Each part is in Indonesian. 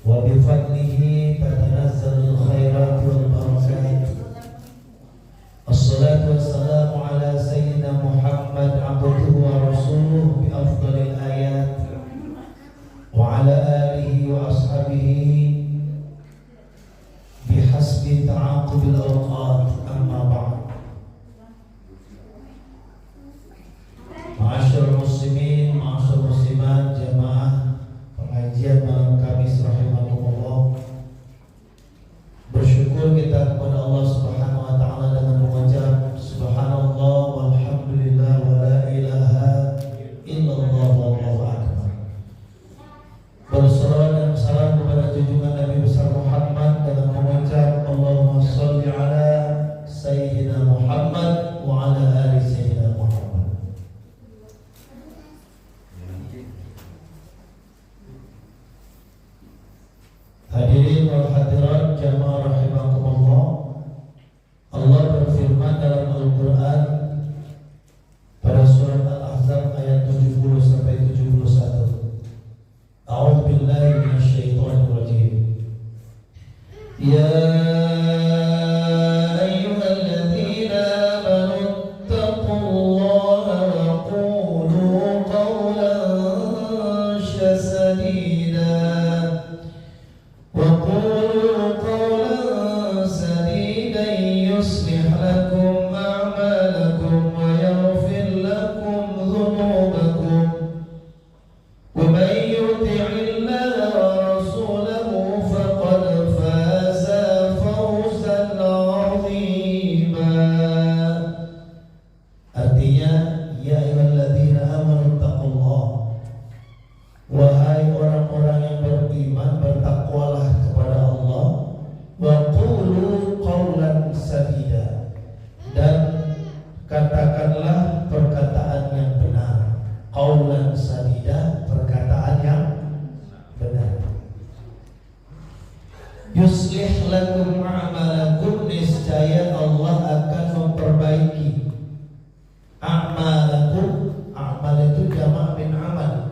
وبفضله تتنزل الخيرات والبركات. الصلاة والسلام على سيدنا محمد عبده ورسوله بأفضل الآيات وعلى آله وأصحابه بحسب تعاقب الأوقات. أما بعد، Ma'asyiral muslimin, ma'asyiral muslimat, jamaah pengajian malam Kamis rahimakumullah. Bersyukur kita kepada Allah Subhanahu wa taala dengan mengucap subhanallah walhamdulillah wa la ilaha illallah wallahu akbar. Bersalawat dan salam kepada junjungan Nabi besar Muhammad dengan mengucap Allahumma shalli ala sayyidina Muhammad wa ala ali sayyidina Muhammad. Hadirin wal hadirat jamaah rahimakumullah. Allah berfirman dalam Al-Quran pada surat Al-Ahzab ayat 70 sampai 71. A'udzu billahi minasyaitonir rajim. Ya ayyuhalladzina amanu taqullaha wa qulu qawlan sadida. وقولوا قولا سديدا يصلح لكم أعمالكم ويغفر لكم ذنوبكم ومن يطع الله ورسوله فقد فاز فوزا عظيما. Artinya, ya ayyuhalladzina amanu taqullah, wahai orang-orang yang beriman, bertakwalah kepada Allah. Wa qulu qawlan sadida, dan katakanlah perkataan yang benar. Qawlan sadida, perkataan yang benar. Yuslih lakum a'malakum, niscaya Allah akan memperbaiki a'malakum. Amal itu jamak min amal.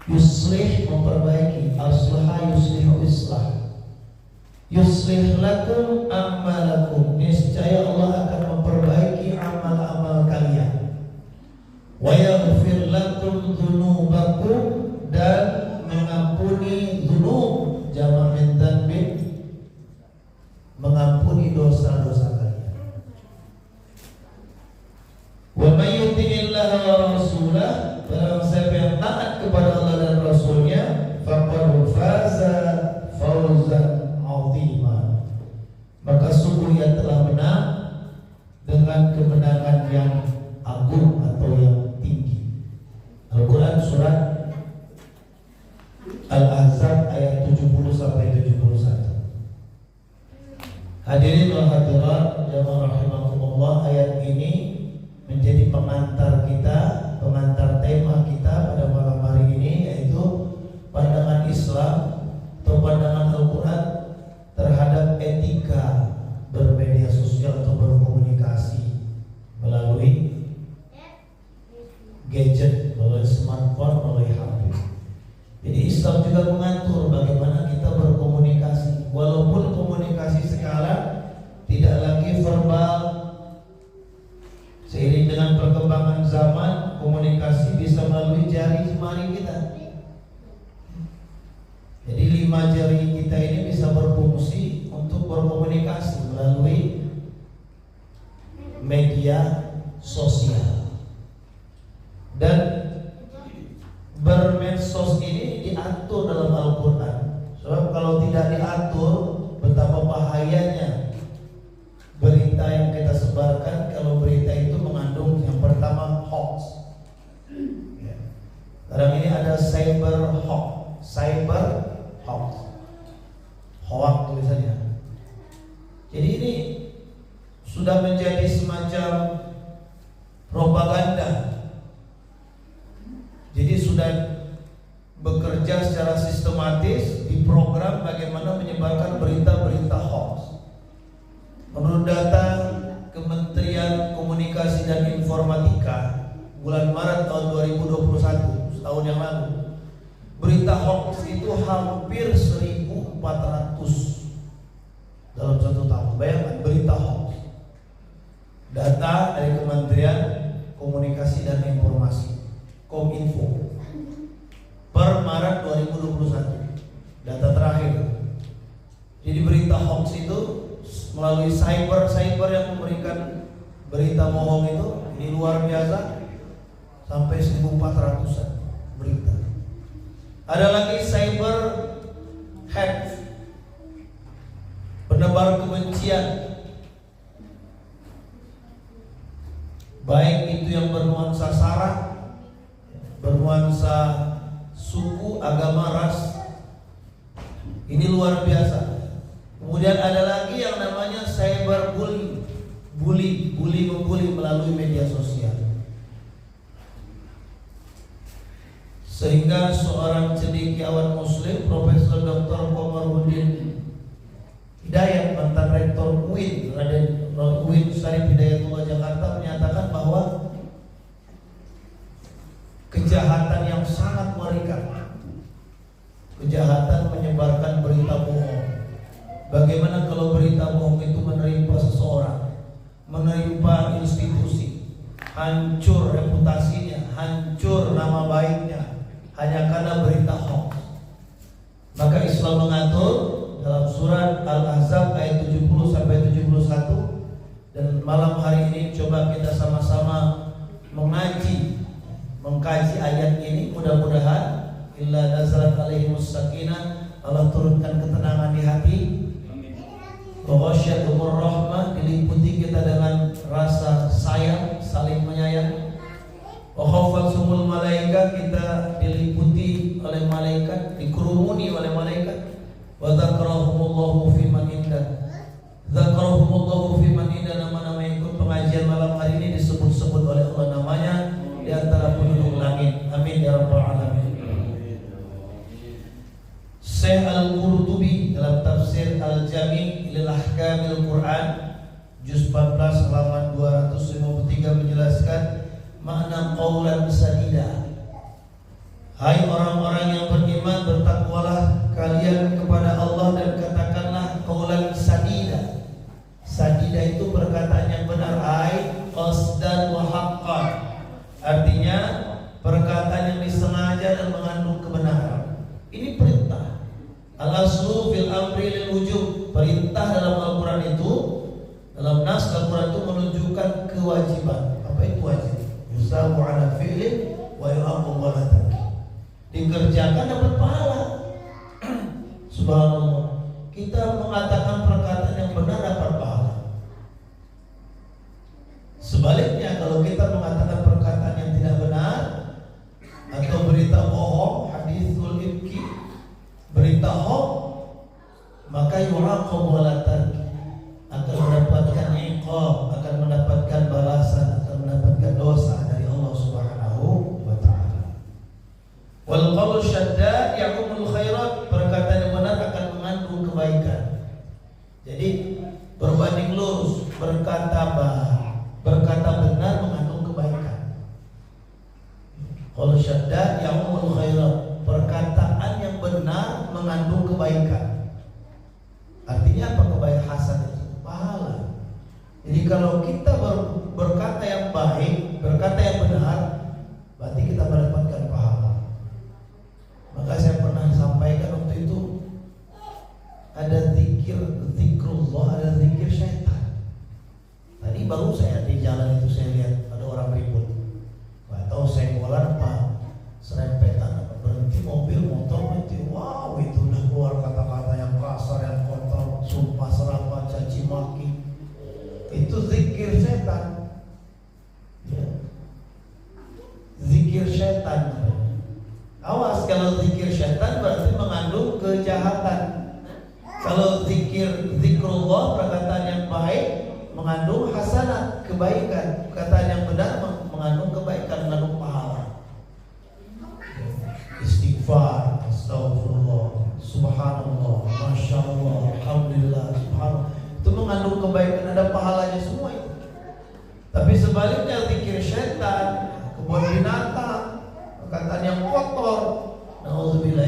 Yuslih, memperbaiki. Aslaha yuslihu islah. Yuslih lakum a'malakum, niscaya Allah akan memperbaiki amal-amal kalian. Wa yaghfir lakum dzunubakum, dan mengampuni dzunub, jamak min dzanbin, mengampuni dosa-dosa kalian. Wa may yuti'illaha wa rasulahu, barang siapa yang taat kepada Allah dan Rasulnya, faqad faza fawzan 'azima, maka sungguh ia telah menang dengan kemenangan yang agung atau yang tinggi. Al-Quran surat Al-Ahzab ayat 70 sampai 71. Hadirin wal hadirat jamaah rahimakumullah, ayat ini menjadi pengantar kita, pengantar tema kita pada malam hari ini, yaitu pandangan Islam atau pandangan Al-Quran terhadap etika bermedia sosial atau berkomunikasi melalui gadget, melalui smartphone, melalui HP. Jadi Islam juga mengatur bagaimana kita berkomunikasi, walaupun komunikasi sekarang tidak lagi verbal. Seiring dengan perkembangan zaman, komunikasi bisa melalui jari jemari kita. Jadi 5 jari kita ini bisa berfungsi untuk berkomunikasi melalui media sosial. Dan bermedsos ini diatur dalam Al-Quran. Sebab kalau tidak diatur, betapa bahayanya berita yang kita sebarkan. Kalau berita itu mengandung yang pertama hoax. Sekarang ini ada cyber hoax tulisannya. Jadi ini sudah menjadi semacam propaganda. Jadi sudah bekerja secara sistematis, diprogram bagaimana menyebarkan berita-berita hoax. Menurut data Kementerian Komunikasi dan Informatika bulan Maret tahun 2021, setahun yang lalu, Berita hoax itu hampir 1.400 dalam satu tahun. Bayangkan berita hoax. Data dari Kementerian Komunikasi dan Informasi Kominfo per Maret 2021, data terakhir. Jadi berita hoax itu melalui cyber yang memberikan berita bohong itu ini luar biasa, sampai 1.400-an berita. Ada lagi cyber hate, penebar kebencian, baik itu yang bernuansa sara, bernuansa suku, agama, ras. Ini luar biasa. Kemudian ada lagi yang namanya cyber bully, membuli melalui media sosial. Sehingga seorang cendekiawan muslim, Profesor Dr. Komarudin Hidayat, mantan rektor UIN, UIN Syarif Hidayatullah Jakarta, menyatakan bahwa kejahatan yang sangat mengerikan, kejahatan menyebarkan berita bohong. Bagaimana kalau berita bohong itu menerima seseorang, menerima institusi, hancur reputasinya, hancur nama baiknya, hanya karena berita hoax. Maka Islam mengatur dalam surat Al-Ahzab ayat 70-71. Dan malam hari ini coba kita sama-sama mengkaji ayat ini. Mudah-mudahan illa nazalat alaihimus sakinah, Allah turunkan ketenangan di hati. Wa ghasyiyatuhur rahmah, diliputi kita dengan rasa sayang, saling menyayang. Wa khafathumul malaika, kita diliputi oleh malaikat, dikerumuni oleh malaikat. Wa dzakarahumullahu fi man indah, dzakarahumullahu fi man indah, nama-nama yang ikut pengajian malam hari ini disebut-sebut oleh Allah namanya di antara penduduk langit. Amin ya rabbal alamin. Syekh Al-Qurtubi dalam tafsir Al-Jami' lil Ahkamil Quran juz 14 halaman 253 menjelaskan makna qaulan sadida. Hai orang-orang yang beriman, bertakwalah kalian kepada Allah dan katakanlah qaulan sadida. Sadida itu perkataan yang benar, ai qasdan wa haqqan. Artinya perkataan yang disengaja dan mengandung kebenaran. Ini perintah. Al-aslu fil amri lil wujub. Perintah dalam Al-Quran itu, dalam nas Al-Quran itu menunjukkan kewajiban. Apa itu wajib? Yusabu ala fi'lin wa yu'aqabu ala tarki. Dikerjakan dapat pahala. Subhanallah. Kita mengatakan perkataan yang benar dapat pahala. Sebaliknya kalau kita mengatakan perkataan yang tidak benar atau berita bohong, haditsul ifki, berita hoax, maka yuraqabu ala tarki, akan mendapatkan iqab, akan mendapatkan balasan, akan mendapatkan dosa dari Allah Subhanahu wa taala. Wal qaul syaddad yaqumul khairat, perkataan yang benar akan mengandung kebaikan. Jadi berbanding lurus, berkata benar mengandung kebaikan. Qaul syaddad yaqumul khairat, perkataan yang benar mengandung kebaikan. Artinya apa kebaikan hasan itu? Pahala. Jadi kalau kita berkata yang baik, berkata yang benar, berarti kita mendapatkan pahala. Maka saya pernah sampaikan waktu itu, ada zikrullah, ada zikir syaitan. Tadi baru saya di jalan itu saya lihat ada orang ribut. Gak tahu senggolan apa, serempetan apa, berhenti mobil, motor berhenti. Wow, itu udah keluar kata-kata yang kasar, yang kotor, sumpah serapah, caci maki. Itu zikir setan. Ya. Zikir setan. Awas, kalau zikir setan berarti mengandung kejahatan. Kalau zikrullah, perkataan yang baik, mengandung hasanat, kebaikan. Perkataan yang benar mengandung kebaikan, mengandung pahala. Istighfar, astagfirullah, subhanallah, masya Allah, alhamdulillah, subhanallah, itu mengandung kebaikan, ada pahalanya semua itu. Tapi sebaliknya zikir syaitan, kebun binatang, perkataan yang kotor, na'udzubillah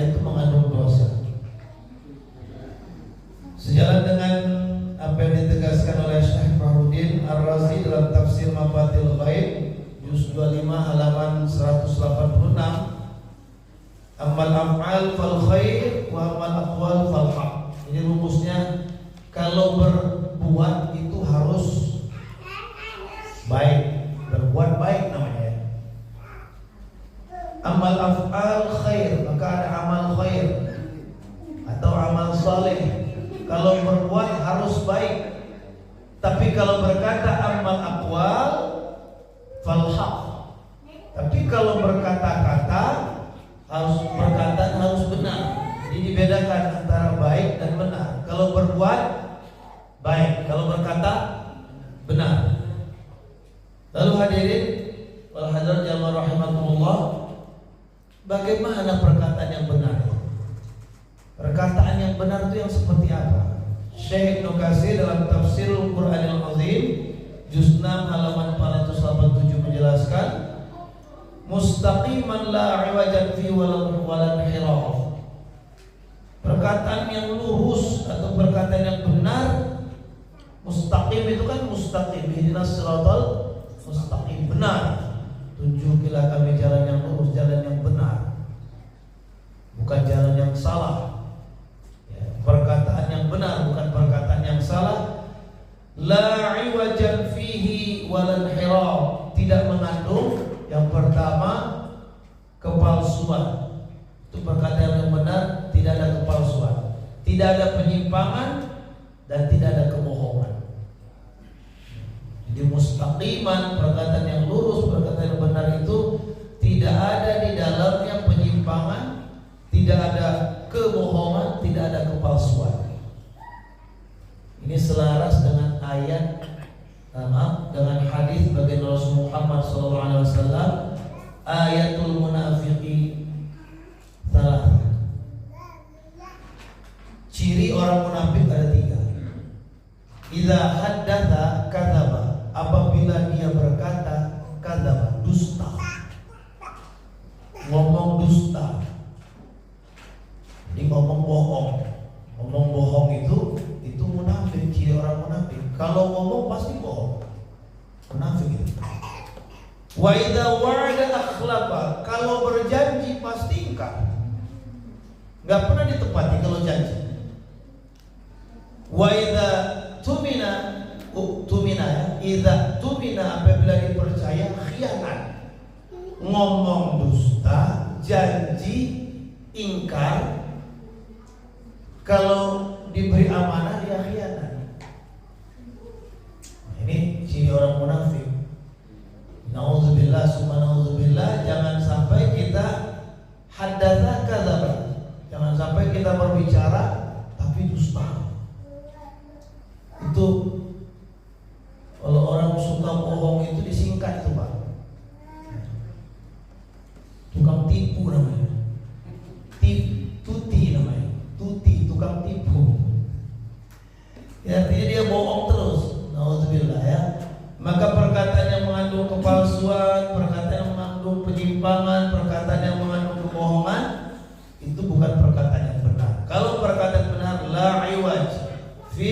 khair wa amal aqwal fal haq. Ini rumusnya, kalau berbuat itu harus baik, berbuat baik namanya. Amal af'al khair, maka ada amal khair atau amal saleh. Kalau berbuat harus baik. Tapi kalau berkata amal aqwal fal haq. Tapi kalau berkata-kata harus benar. Jadi dibedakan antara baik dan benar. Kalau berbuat baik, kalau berkata benar. Lalu hadirin wal hadirat jamaah rahimakumullah, bagaimana perkataan yang benar? Perkataan yang benar itu yang seperti apa? Syekh Ibnu Katsir dalam Tafsirul Qur'anil Azim juz 6 halaman 487 menjelaskan, mustaqiman la iwajan fi walan hiraf. Perkataan yang lurus atau perkataan yang benar. Mustaqim itu kan mustaqim, ihdinas siratal mustaqim, benar. Tunjukilah kami jalan yang lurus, jalan yang benar, bukan jalan yang salah. Ya, perkataan yang benar, bukan perkataan yang salah. La iwajan fihi walan hiraf, tidak mengandung yang pertama kepalsuan. Itu perkataan yang benar, tidak ada kepalsuan, tidak ada penyimpangan, dan tidak ada kebohongan. Jadi mustaqiman, perkataan yang lurus, perkataan yang benar itu tidak ada di dalamnya penyimpangan, tidak ada kebohongan, tidak ada kepalsuan. Ini selaras dengan ayat, dengan hadis baginda Rasul Muhammad SAW, ayatul munafiqi salah. Ciri orang munafik ada 3. Idza haddatsa kadzaba, apabila dia berkata kadzaba, dusta, ngomong dusta. Jadi ngomong bohong. Ngomong bohong itu munafik, ciri orang munafik. Kalau ngomong pasti bohong, munafik itu. Wa idza wa'ada akhlafa, kalau berjanji pasti ingkar, nggak pernah ditepati kalau janji. Wa idza tumina ya, idza tumina, apabila dipercaya khianat, ngomong dusta, janji, ingkar. Kalau diberi amanah dia khianat. Ini ciri orang munafik. Nauzubillah summa nauzubillah, jangan sampai kita haddatsa kadzaba. Jangan sampai kita berbicara tapi dusta. Itu kalau orang suka bohong itu disingkat itu, Pak. Tukang tipu namanya. Tuti namanya. Tuti, tukang tipu. Ya, artinya dia bohong terus. Nauzubillah ya. Maka perkataan yang mengandung kepalsuan, perkataan yang mengandung penyimpangan, perkataan yang mengandung kebohongan, itu bukan perkataan yang benar. Kalau perkataan benar, la iwaj fi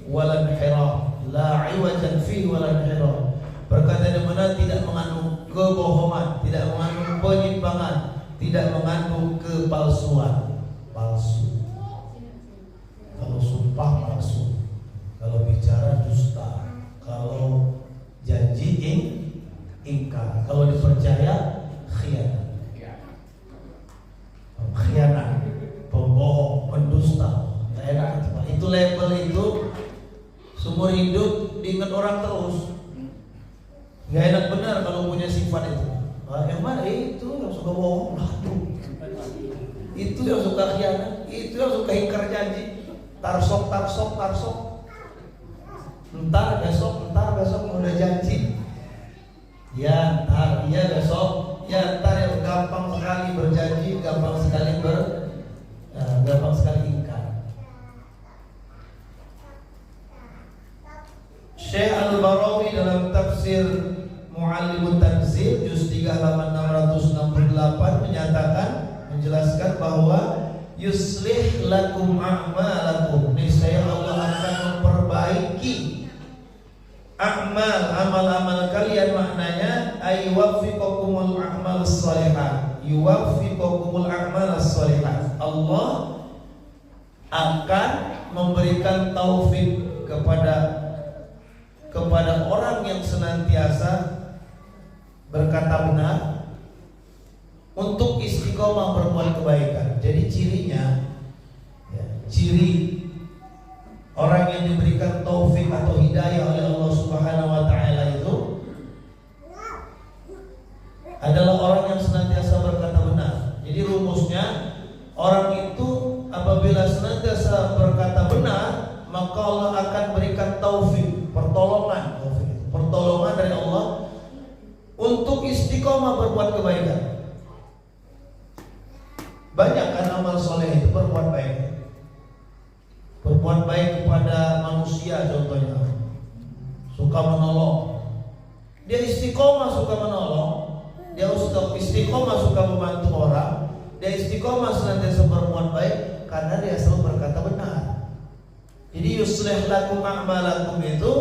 walan hiraf, la iwajan fi walan hiraf. Perkataan yang benar tidak mengandung kebohongan, tidak mengandung penyimpangan, tidak mengandung kepalsuan. Palsu. Kalau sumpah palsu, kalau bicara dusta, kalau janji ingkar, kalau dipercaya khianat. Khianat, pembohong, pendusta. Enak itu label itu seumur hidup diingat orang terus. Gak enak benar kalau punya sifat itu. Yang mana itu yang suka bohong, itu yang suka khianat, itu yang suka ingkar janji, tarsok. Entar besok udah janji. Ya entar, iya besok, ya entar, yang gampang sekali berjanji, gampang sekali ingkar. Syekh Al-Barawi dalam tafsir Mu'allimut Tanzil juz 3 halaman 668 menjelaskan bahwa yuslih lakum a'malakum, niscaya Allah akan memperbaiki amal kalian. Maknanya ay wafiqakumul a'mal shalihah, yuwaffiqukumul a'malas shalihat. Allah akan memberikan taufik kepada orang yang senantiasa berkata benar untuk istiqomah berbuat kebaikan. Jadi cirinya, ciri orang yang diberikan taufik atau hidayah oleh Allah Subhanahu wa taala itu adalah orang yang senantiasa berkata benar. Jadi rumusnya, orang itu apabila senantiasa berkata benar, maka Allah akan berikan taufik, pertolongan dari Allah untuk istiqomah berbuat kebaikan. Banyak kan amal soleh itu berbuat baik kepada manusia, contohnya suka menolong, dia istiqomah suka menolong, dia istiqomah suka membantu orang, dia istiqomah senantiasa berbuat baik karena dia selalu berkata benar. Jadi yuslih lakum a'malakum itu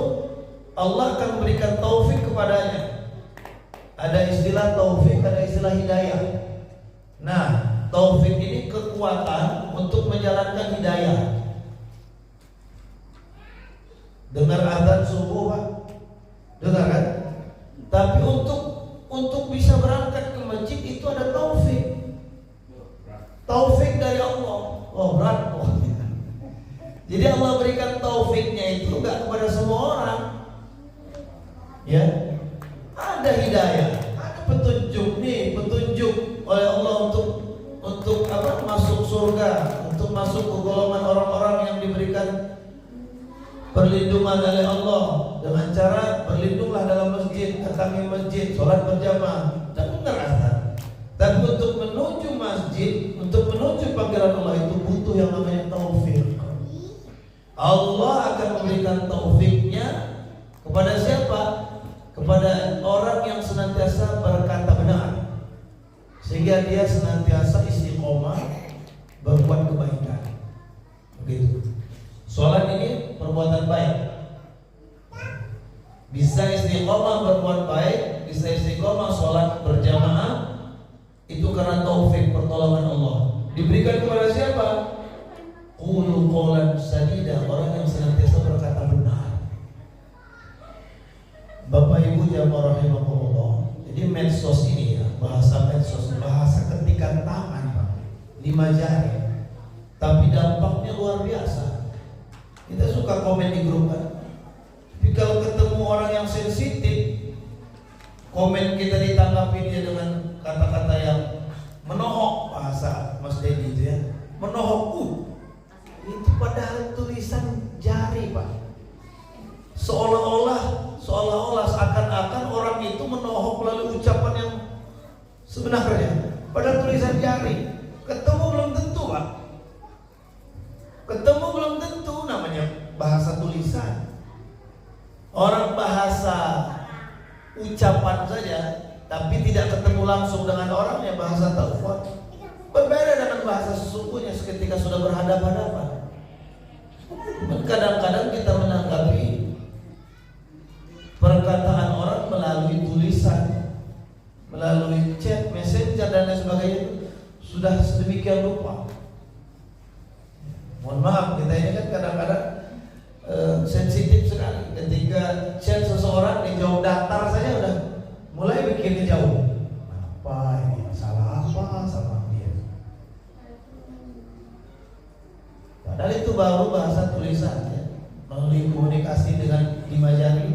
Allah akan memberikan taufik kepadanya. Ada istilah taufik, ada istilah hidayah. Nah, taufik ini kekuatan untuk menjalankan hidayah. Dengar azan subuh, Pak? Dengar kan? Tapi untuk bisa berangkat ke masjid itu ada taufik. Taufik dari Allah. Oh, berat. Jadi Allah berikan taufiknya itu enggak kepada semua orang. Ya. Ada hidayah, ada petunjuk oleh Allah untuk masuk surga, untuk masuk ke golongan orang-orang yang diberikan perlindungan oleh Allah dengan cara berlindunglah dalam masjid, datangi masjid, sholat berjamaah, dan dengar azan. Tapi untuk menuju masjid, untuk menuju panggilan Allah itu butuh yang namanya taufik. Allah akan memberikan taufiknya kepada siapa? Kepada orang yang senantiasa berkata benar, sehingga dia senantiasa istiqomah berbuat kebaikan. Begitu. Sholat ini perbuatan baik. Bisa istiqomah berbuat baik, bisa istiqomah sholat berjamaah, itu karena taufik, pertolongan Allah. Diberikan kepada siapa? Qulu qawlan sadida, orang yang senantiasa berkata benar. Bapak Ibu jamaah rahimakumullah. Jadi medsos ini ya, bahasa medsos, bahasa ketikan tangan, Pak. 5 jari. Tapi dampaknya luar biasa. Kita suka komen di grup kan. Tapi kalau ketemu orang yang sensitif, komen kita ditanggapi dia dengan kata-kata yang menohok, bahasa Mas Dedi itu ya. Menohok, itu padahal tulisan jari, Pak. Seolah-olah seakan-akan orang itu menohok melalui ucapan yang sebenarnya, padahal tulisan jari. Ketemu belum tentu, Pak. Ketemu belum tentu, namanya bahasa tulisan. Orang bahasa ucapan saja, tapi tidak ketemu langsung dengan orangnya, bahasa telepon. Berbeda dengan bahasa sesungguhnya ketika sudah berhadapan-hadapan. Kadang-kadang kita menanggapi perkataan orang melalui tulisan, melalui chat, messenger dan lain sebagainya, sudah sedemikian rupa. Mohon maaf, kita ini kan kadang-kadang sensitif sekali. Ketika chat seseorang dijawab datar saja udah mulai bikin jauh. Apa ini? Salah apa sama dia? Padahal itu baru bahasa tulisan ya, melalui komunikasi dengan 5 jari.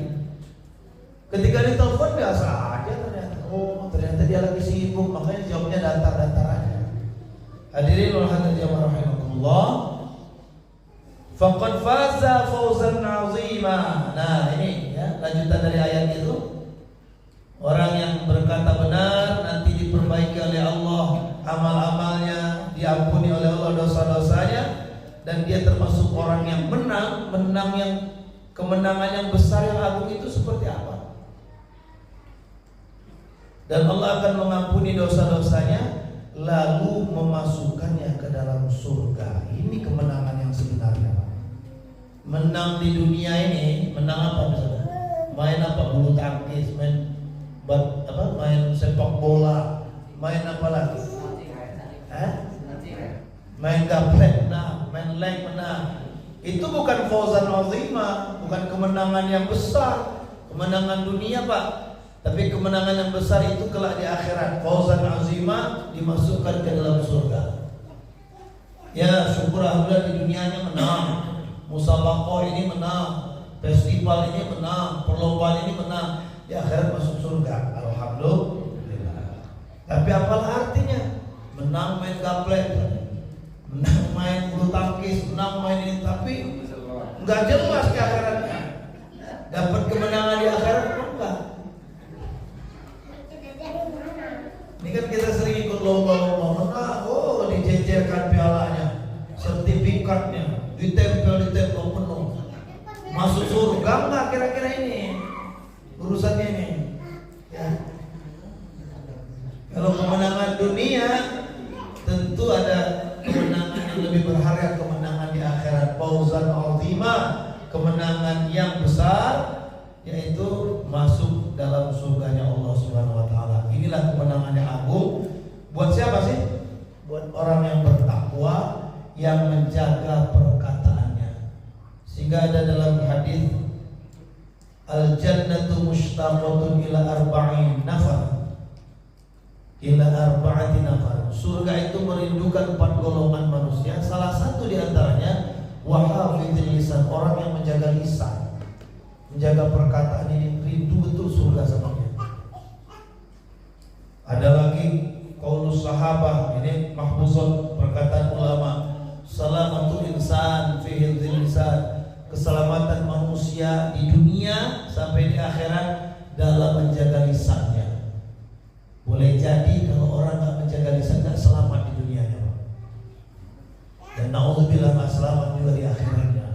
Ketika ditelepon biasa aja ternyata. Oh, ternyata dia lagi sibuk, makanya jawabnya datar-datar aja. Hadirin wal hadirat jamaah rahimakumullah. Faqad faza fawzan 'azima. Nah, ini ya, lanjutan dari ayat itu. Orang yang berkata benar nanti diperbaiki oleh Allah amal-amalnya, diampuni oleh Allah dosa-dosanya, dan dia termasuk orang yang menang yang kemenangan yang besar yang agung itu seperti apa? Dan Allah akan mengampuni dosa-dosanya, lalu memasukkannya ke dalam surga. Ini kemenangan yang sebenarnya. Menang di dunia ini, menang apa misalnya? Main apa? Bulu tangkis, main sepak bola, Main apa lagi? Main gaplek menang, main leng menang. Itu bukan fawzan azimah, bukan kemenangan yang besar, kemenangan dunia Pak. Tapi kemenangan yang besar itu kelak di akhirat. Fawzan azimah dimasukkan ke dalam surga. Ya syukur alhamdulillah di dunianya menang, musabaqah ini menang, festival ini menang, perlombaan ini menang, di akhirat masuk surga. Alhamdulillah. Tapi apalah artinya? Menang main gaplek, menang main bulu tangkis, menang main ini, tapi nggak jelas ke akhiratnya. Dapat kemenangan di akhirat enggak? Ini kan kita sering ikut lomba-lomba menang, oh dijejerkan pialanya, sertifikatnya, ditempel penuh. Masuk surga enggak kira-kira ini? Urusannya ini. Ya. Kalau kemenangan dunia tentu ada kemenangan yang lebih berharga, kemenangan di akhirat, fawzan azimah, kemenangan yang besar, yaitu masuk dalam surganya Allah Subhanahu wa taala. Inilah kemenangan yang agung. Buat siapa sih? Buat orang yang bertakwa, yang menjaga perkataannya. Sehingga ada dalam hadis al-jannatu mushtaqatun ila arba'in nafar. Ila arba'ati nafar. Surga itu merindukan 4 golongan manusia. Salah satu di antaranya wahafidhil lisan, orang yang menjaga lisan, menjaga perkataan ini, rindu betul surga sama dia. Ada lagi qaulus sahabah, ini mahfuzun, perkataan ulama, salamatul insan fi hifdzil lisan, keselamatan manusia di dunia sampai di akhirat dalam menjaga lisannya. Boleh jadi kalau orang nggak menjaga lisan nggak selamat di dunianya, dan naudzubillah nggak selamat juga di akhiratnya.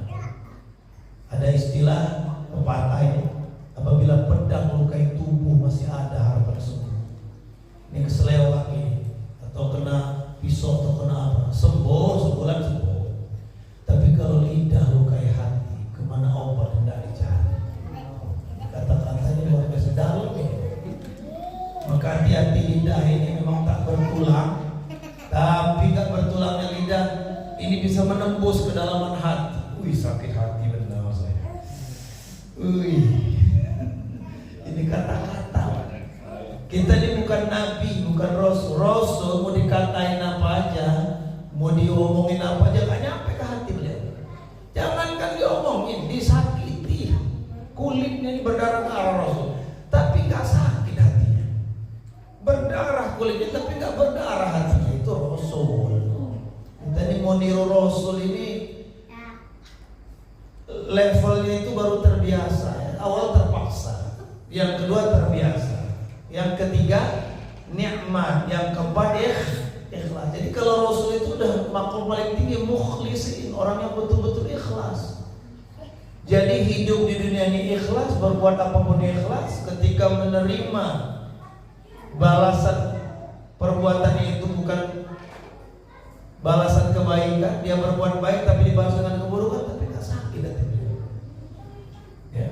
Ada istilah pepatah ini, apabila pedang melukai tubuh masih ada harapan sembuh. Ini keselewak ini, atau kena pisau atau kena apa, sembuh sebulan sembuh. Tapi kalau lidah lukai hati, kemana obat hendak dicari? Kata-katanya luar biasa dalam ini. Maka hati-hati, lidah ini memang tak bertulang, tapi gak bertulangnya lidah ini bisa menembus kedalaman hati. Wih, sakit hati benar saya. Wih, ini kata-kata. Kita ini bukan nabi, bukan rasul. Rasul mau dikatain apa aja, mau diomongin apa aja, gak nyampe ke hati beliau. Jangankan diomongin, disakiti, kulitnya ini berdarah-darah Rasul, tapi gak sakit hatinya. Berdarah kulitnya tapi gak berdarah hatinya. Itu Rasul. Kita ini mau niru Rasul ini levelnya itu baru terbiasa ya. Awal terpaksa, yang kedua terbiasa, yang ketiga nikmat, yang keempat ikhlas. Jadi kalau Rasul itu udah makom paling tinggi, mukhlisin, orang yang betul-betul ikhlas. Jadi hidup di dunia ini ikhlas, berbuat apapun ikhlas. Ketika menerima balasan perbuatannya itu bukan balasan kebaikan, dia berbuat baik tapi dibalas dengan keburukan, tapi gak sakit hatinya. Ya.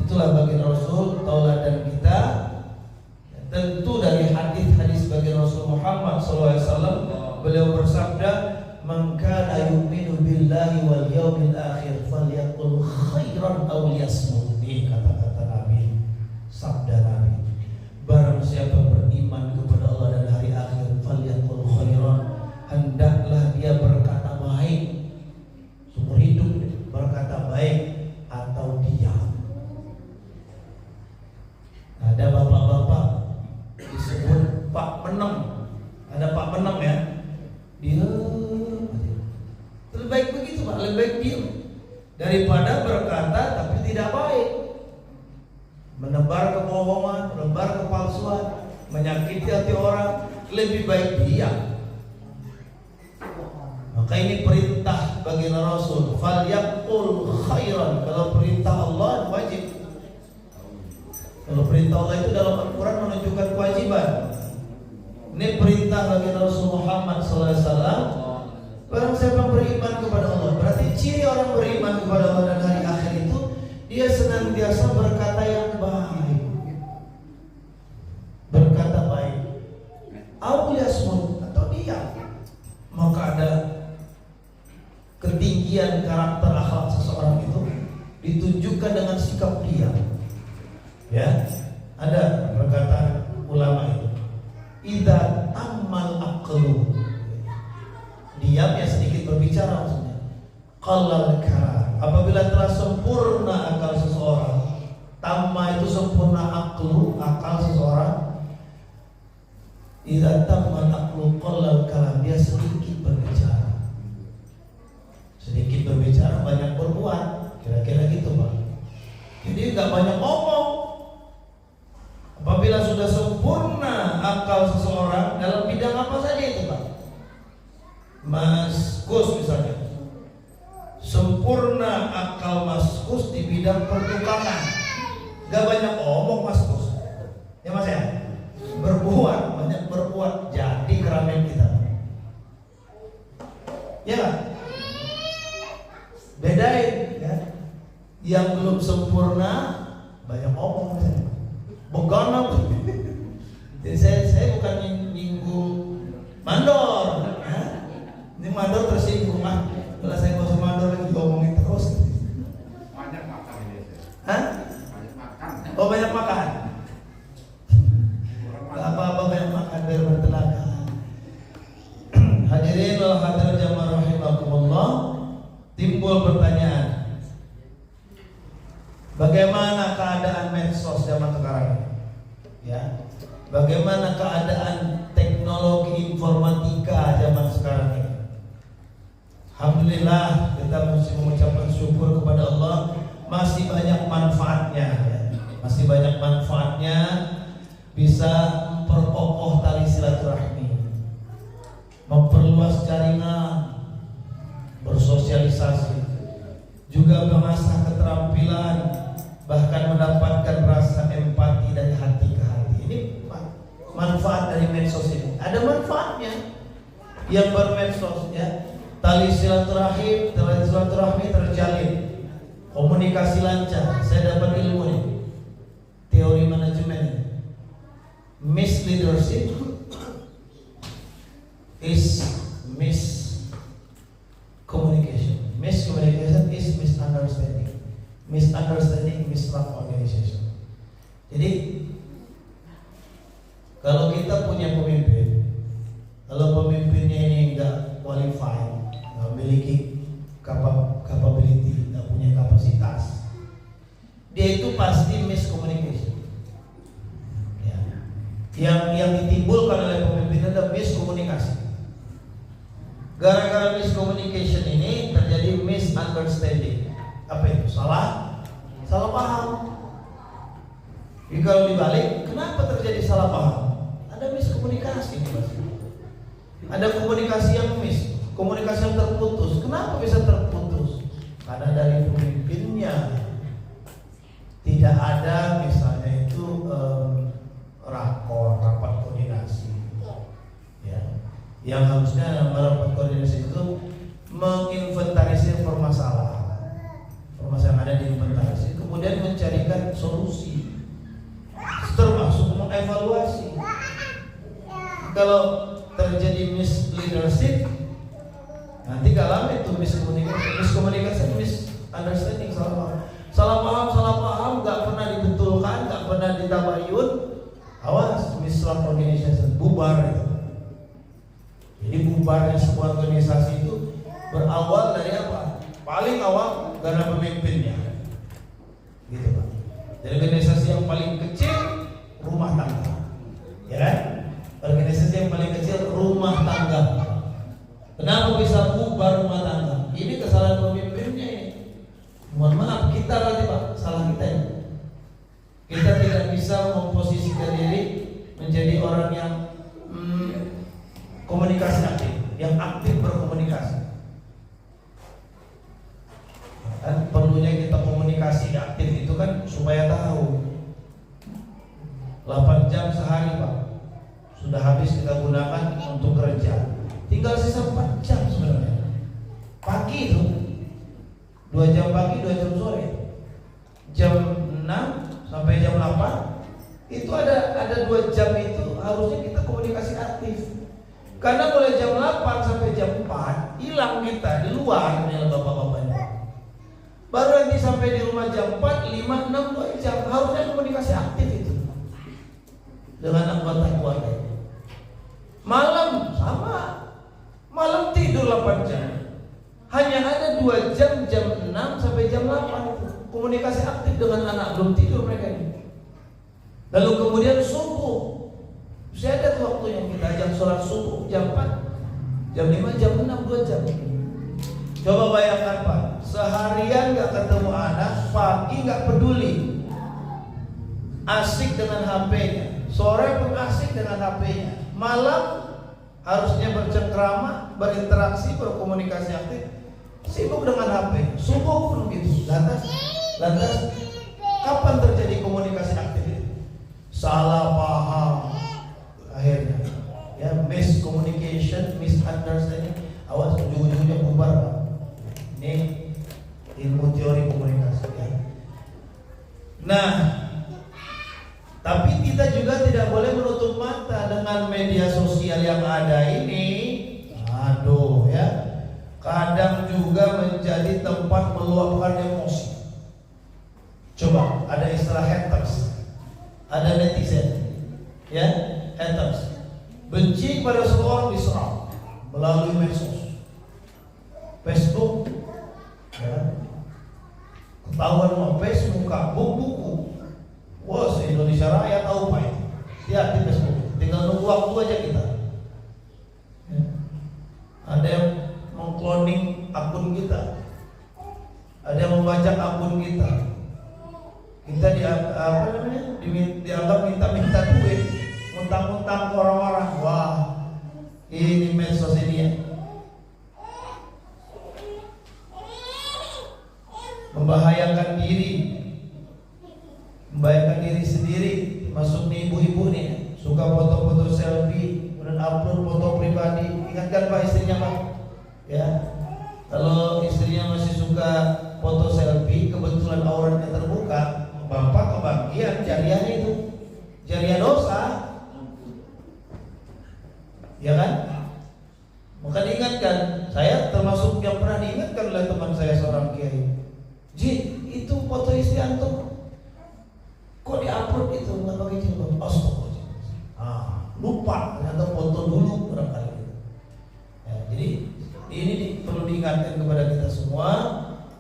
Itulah bagi Rasul tauladan kita. Tentu dari hadis-hadis bagi Rasul Muhammad SAW, beliau bersabda, "Man kana yu'minu billahi wal yawmil akhir falyaqul khairan aw liyasmut." Ini kata-kata Nabi, sabda Nabi. Barang siapa beriman kepada Allah dan hari akhir, falyaqul khairan, hendaklah dia berkata baik. Seumur hidup berkata baik atau diam. Ada bapak-bapak disebut Pak Meneng. Ada Pak Meneng ya, dia lebih baik begitu Pak, lebih baik diam daripada berkata tapi tidak baik, menebar kebohongan, menebar kepalsuan, menyakiti hati orang. Lebih baik diam. Maka ini perintah bagi Rasul, falyaqul khairan. Kalau perintah Allah wajib. Kalau perintah Allah itu dalam Al-Quran menunjukkan kewajiban. Ini perintah bagi Rasul Muhammad SAW. Barang siapa beriman kepada Allah, berarti ciri orang beriman kepada Allah dan hari akhir itu dia senantiasa berkata yang baik, berkata baik. ketinggian karakter akhlak seseorang itu ditunjukkan dengan sikap diam. Ya, ada perkataan ulama itu, idza ammal aqlu, diam ya sedikit berbicara maksudnya. Qallal kalam, apabila telah sempurna akal seseorang, tamma itu sempurna aklu, akal seseorang. Idza tammal aqlu qallal kalam, dia sedikit berbicara. Sedikit berbicara, banyak berbuat. Kira-kira gitu, Pak. Jadi nggak banyak ngomong. Apabila sudah sempurna akal seseorang dalam bidang apa saja itu, Pak. Mas Gus misalnya, sempurna akal Mas Gus di bidang pertukangan. Gak banyak omong Mas Gus, ya Mas ya. Berbuat, banyak berbuat. Jadi keramaian kita. Ya, bedain ya. Yang belum sempurna banyak omong misalnya. Begono. Jadi saya bukan nyinggung mandor. Ini mandor tersinggung ah. Kalau saya nggak usah mandor lagi ngomongin terus. Banyak makan ini. Hah? Banyak makan. Oh banyak makan. Gak apa-apa banyak makan biar bertenaga. Hadirin wal hadirat jamaah rahimakumullah. Timbul pertanyaan, bagaimana keadaan medsos zaman sekarang ini? Ya, bagaimana keadaan teknologi informatika zaman sekarang ini? Alhamdulillah kita mesti mengucapkan syukur kepada Allah, masih banyak manfaatnya, ya. Masih banyak manfaatnya, bisa memperkokoh tali silaturahmi, memperluas jaringan, bersosialisasi, juga mengasah keterampilan, bahkan mendapatkan rasa empati dari hati ke hati. Ini manfaat dari medsos ini. Ada manfaatnya yang bermedsos, ya. Tali silaturahmi terjalin, komunikasi lancar. Saya dapat ilmu nih, teori manajemen. Misleadership is miscommunication. Miscommunication is misunderstanding. Misunderstanding misorganization. Jadi kalau kita punya pemimpin, kalau pemimpinnya ini enggak qualified, enggak memiliki capability, enggak punya kapasitas, dia itu pasti miscommunication. Ya. Yang ditimbulkan oleh pemimpin adalah miskomunikasi. Gara-gara miscommunication ini terjadi misunderstanding. Apa itu? Salah paham. Jadi kalau dibalik, kenapa terjadi salah paham? Ada miskomunikasi, Mas. Ada komunikasi yang komunikasi yang terputus. Kenapa bisa terputus? Karena dari pemimpinnya tidak ada misalnya itu rapat koordinasi. Ya. Yang harusnya dalam rapat koordinasi itu menginventarisir permasalahan yang ada di inventarisir, kemudian mencarikan solusi, termasuk mengevaluasi. Kalau terjadi misleadership, nanti kalau itu miskomunikasi, misunderstanding, salah paham, nggak pernah dibetulkan, nggak pernah ditabayun, awas, misorganization, bubar itu. Jadi bubarnya sebuah organisasi itu berawal dari apa? Paling awal karena pemimpinnya, gitu Pak. Jadi organisasi yang paling kecil rumah tangga, ya kan? Organisasi yang paling kecil rumah tangga. Kenapa bisa bubar rumah tangga? Ini kesalahan pemimpinnya ini. Mohon maaf, kita berarti Pak, salah kita ini. Kita tidak bisa memposisikan diri menjadi orang yang komunikasi aktif, yang aktif berkomunikasi. Dan perlunya kita komunikasi aktif itu kan supaya tahu 8 jam sehari Pak sudah habis kita gunakan untuk kerja, tinggal sisa 4 jam sebenarnya. Pagi itu 2 jam pagi, 2 jam sore, jam 6 sampai jam 8 itu ada 2 jam itu harusnya kita komunikasi aktif. Karena mulai jam 8 sampai jam 4 hilang kita di luar nih bapak-bapaknya. Baru nanti sampai di rumah jam 4, 5, 6, 2 jam. Harusnya komunikasi aktif itu dengan anggota keluarga. Malam sama, malam tidur 8 jam. Hanya ada 2 jam, jam 6 sampai jam 8 itu komunikasi aktif dengan anak, belum tidur mereka ini. Lalu kemudian subuh, saya ada tuh waktu yang kita ajak sholat subuh jam 4, jam 5, jam 6, 2 jam. Coba bayangkan Pak, seharian gak ketemu anak, pagi gak peduli, asik dengan HP-nya, sore pun asik dengan HP-nya, malam harusnya bercengkrama, berinteraksi, berkomunikasi aktif, sibuk dengan HP, subuh pun gitu. Lantas kapan terjadi komunikasi aktif itu? Salah paham akhirnya, ya, miscommunication, misunderstanding. Awas ujung-ujungnya bubar Pak. Ini ilmu teori komunikasi ya. Nah, tapi kita juga tidak boleh menutup mata dengan media sosial yang ada ini. Aduh ya, kadang juga menjadi tempat meluapkan emosi. Coba ada istilah haters, ada netizen, ya, haters. Benci pada seseorang diserang melalui medsos, Facebook, ya. Ketahuan mau Facebook, buku. Wah, se-Indonesia Raya tahu Pak itu. Lihat di Facebook, tinggal nunggu waktu aja kita. Ya. Ada yang mengkloning akun kita, ada yang membajak akun kita. Kita dianggap minta duit, muntang-muntang ke orang-orang. Wah, ini medsos ini ya. Membahayakan diri sendiri, masuk nih ibu-ibu nih, suka foto-foto selfie, kemudian upload foto pribadi. Ingatkan Pak istrinya Pak, ya. Kalau istrinya masih suka foto selfie, kebetulan auratnya terbuka, Bapak kebagian jariahnya itu, jariah dosa, ya kan? Maka diingatkan, saya termasuk yang pernah diingatkan oleh teman saya seorang kiai. Ji, itu foto istri antum kok diupload itu nggak pakai jilbab? Astagfirullah. Lupa ternyata foto dulu barangkali. Ya, jadi ini perlu diingatkan kepada kita semua,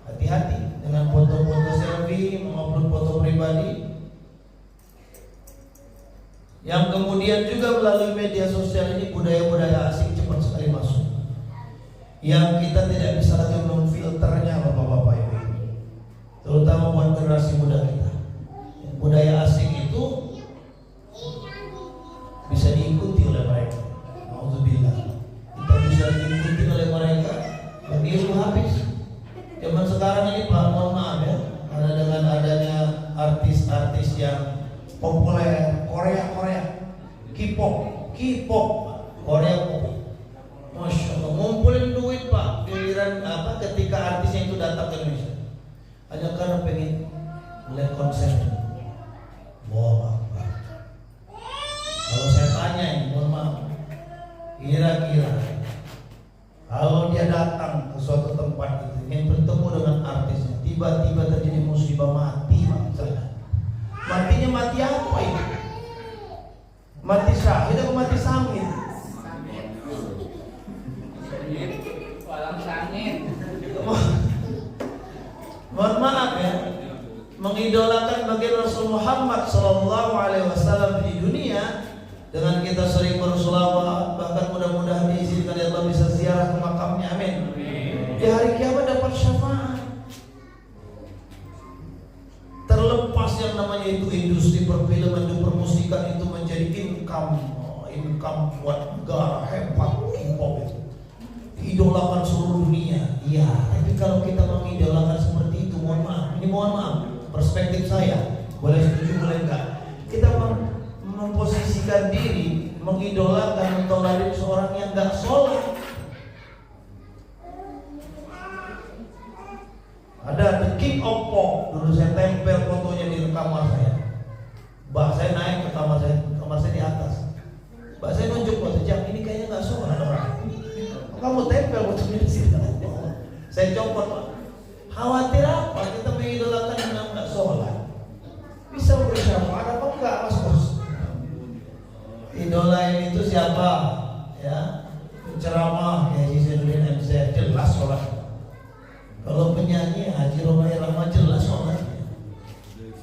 hati-hati dengan foto-foto selfie, mengupload foto pribadi. Yang kemudian juga melalui media sosial ini budaya-budaya asing cepat sekali masuk, yang kita tidak bisa lagi memfilternya, bapak-bapak ibu, terutama buat generasi muda kita. Budaya asing itu bisa diikuti oleh mereka. Alhamdulillah, kita bisa diikuti oleh mereka dan ilmu habis. Zaman sekarang ini Pak, mohon maaf ya, karena dengan adanya artis-artis yang populer, Korea, K-pop, Korea pop, Masya Allah, ngumpulin duit Pak, giliran ketika artisnya itu datang ke Indonesia hanya karena pengen melihat konser. Wah, kalau saya tanya ini, mohon maaf, kira-kira kalau dia datang ke suatu tempat itu ingin bertemu dengan artisnya, tiba-tiba terjadi musibah mati misalnya, matinya mati apa itu? Mati syahid atau mati sangit? Walang sangit. Mohon maaf ya, mengidolakan baginda Rasul Muhammad SAW di dunia dengan kita sering bersolawat, bahkan mudah-mudahan diizinkan ya Allah bisa ziarah ke makamnya, amin. Di hari kiamat dapat syafaat. Terlepas yang namanya itu industri perfilman dan permusikan itu menjadi income buat negara hebat, K-pop itu diidolakan seluruh dunia. Iya, tapi kalau kita mengidolakan seperti itu, mohon maaf, perspektif saya, boleh setuju boleh enggak, kita memposisikan diri, mengidolakan, mentolerir seorang yang enggak sholat. Ada The King of Pop, dulu saya tempel fotonya di kamar saya. Mbak saya naik ke kamar saya di atas. Mbak saya nunjuk foto, Jam ini kayaknya enggak sholat. Saya copot Pak. Khawatir apa? Kita mengidolakan yang nggak sholat. Bisa bersyafaat apa enggak Mas Bos? Idolain itu siapa? Ya, penceramah kayak Haji Zainuddin MC jelas sholat. Kalau penyanyi Haji Romai Rahmat jelas sholatnya.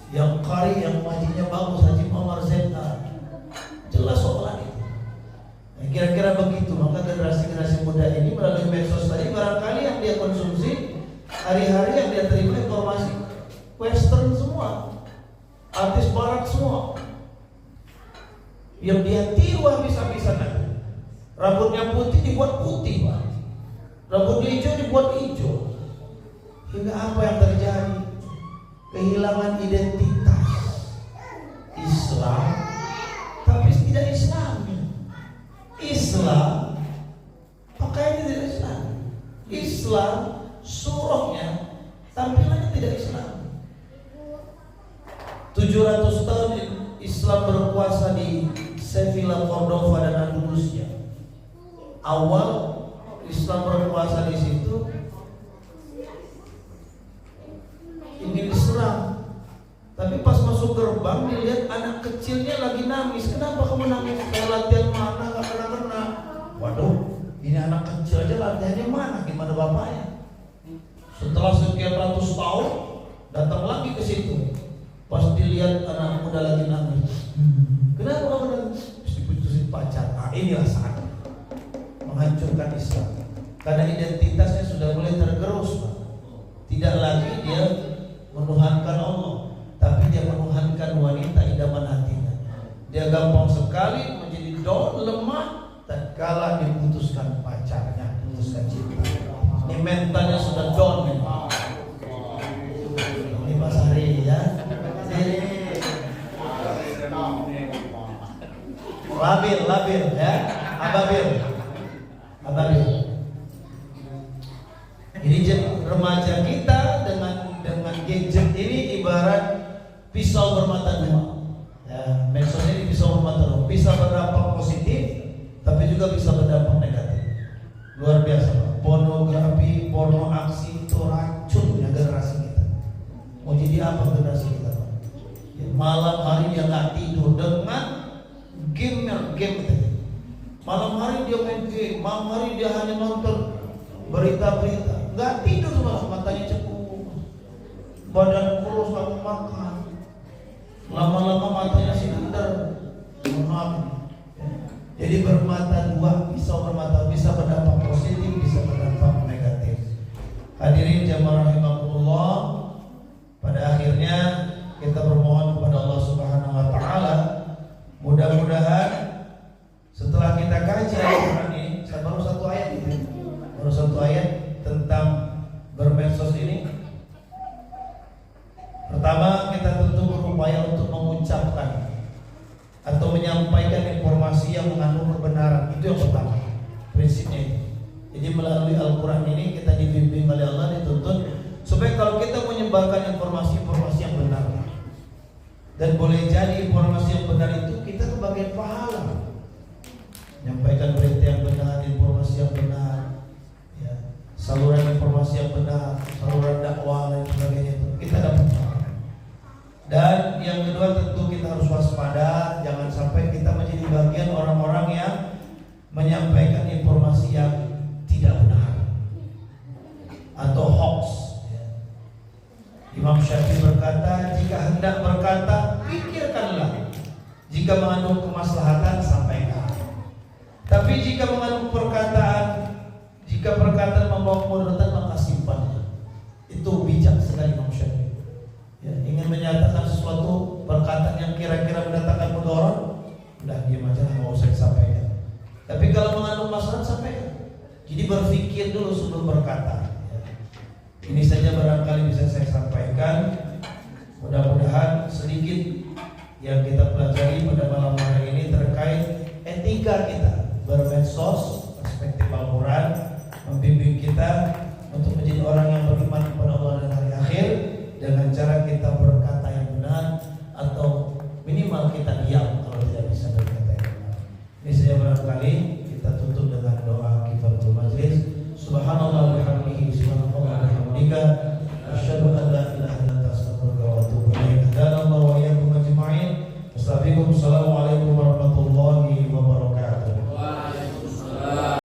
Yang qari, yang majinya bagus Haji Muhammad Zeta jelas sholat itu. Nah, kira-kira begitu. Maka generasi-generasi muda ini melalui medsos tadi barangkali yang dia konsumsi hari-hari yang dia terima informasi western semua, artis barat semua, yang dia tiru habis-habisan lagi. Rambutnya putih dibuat putih Pak, rambutnya hijau dibuat hijau. Hingga apa yang terjadi? Kehilangan identitas Islam, tapi tidak Islami. Islam pakaiannya tidak Islam. Islam surahnya tampilannya tidak Islam. 700 tahun Islam berkuasa di Sevilla, Cordova dan Andalusia. Awal Islam berkuasa di situ ingin diserang, tapi pas masuk gerbang dilihat anak kecilnya lagi nangis. Kenapa kamu nangis? Saya latihan mana gak kena-kena. Waduh, ini anak kecil aja latihannya mana? Gimana bapaknya? Setelah sekian ratus tahun datang lagi ke situ. Pas dilihat anak muda lagi nangis. Kenapa kamu nangis? Diputusin pacar. Nah, inilah saat menghancurkan Islam. Karena identitasnya sudah mulai tergerus Pak. Tidak lagi dia menuhankan Allah, tapi dia menuhankan wanita idaman hatinya. Dia gampang sekali menjadi lemah tatkala diputuskan pacarnya, putuskan cinta. Ini mentalnya sudah down nih. Ini Mas Hari ya. Labil ya. Ababil. Ini remaja kita dengan gadget ini ibarat pisau bermata dua. Ya, medsos ini pisau bermata dua. Bisa berdampak positif, tapi juga bisa berdampak negatif. Luar biasa Pak. Pornografi, porno aksi itu racunnya generasi kita. Mau jadi apa generasi kita Pak? Ya, malam hari dia nggak tidur dengan game. Malam hari dia main game, malam hari dia hanya nonton berita-berita. Nggak tidur Mas, matanya cepu, badan kurus, kamu makan, lama-lama matanya sinder. Maaf. Jadi bermata dua, pisau bermata, bisa berdampak positif, bisa berdampak negatif. Hadirin jamaah rahimakumullah, pada akhirnya kita bermohon kepada Allah Subhanahu wa taala, mudah-mudahan setelah kita kaji Al-Qur'an ini, baru satu ayat tentang bermedsos ini. Pertama, kita tentu berupaya untuk mengucapkan atau menyampaikan informasi yang mengandung kebenaran. Itu yang pertama, prinsipnya itu. Jadi melalui Al-Quran ini kita dibimbing oleh Allah, dituntut supaya kalau kita menyebarkan informasi-informasi yang benar, dan boleh jadi informasi yang benar itu kita kebagian pahala. Menyampaikan berita yang benar, informasi yang benar, ya, saluran informasi yang benar, saluran dakwah dan sebagainya, itu kita dapat pahala. Dan yang kedua, tentu kita harus waspada, jangan sampai kita menjadi bagian orang-orang yang menyampaikan informasi yang tidak benar atau hoax. Imam Syafi'i berkata, jika hendak berkata, pikirkanlah. Jika mengandung kemaslahatan, sampaikan. Tapi jika mengandung jika perkataan membawa kemudaratan, maka simpannya. Itu bijak sekali Imam Syafi'i. Ya, ingin menyatakan sesuatu perkataan yang kira-kira mendatangkan mudarat, udah diam aja, nggak usah disampaikan. Tapi kalau mengandung masalah, sampaikan. Jadi berpikir dulu sebelum berkata. Ini saja barangkali bisa saya sampaikan. Mudah-mudahan sedikit yang kita pelajari pada malam hari ini terkait etika kita bermedsos, perspektif Al-Quran membimbing kita untuk menjadi orang yang beriman kepada Allah dan hari akhir, dengan cara kita berkata yang benar atau minimal kita diam kalau tidak bisa berkata yang benar. Ini saja barangkali kita tutup dengan doa kifaratul majlis. Subhanallah wa bihamdihi, subhanallah. juga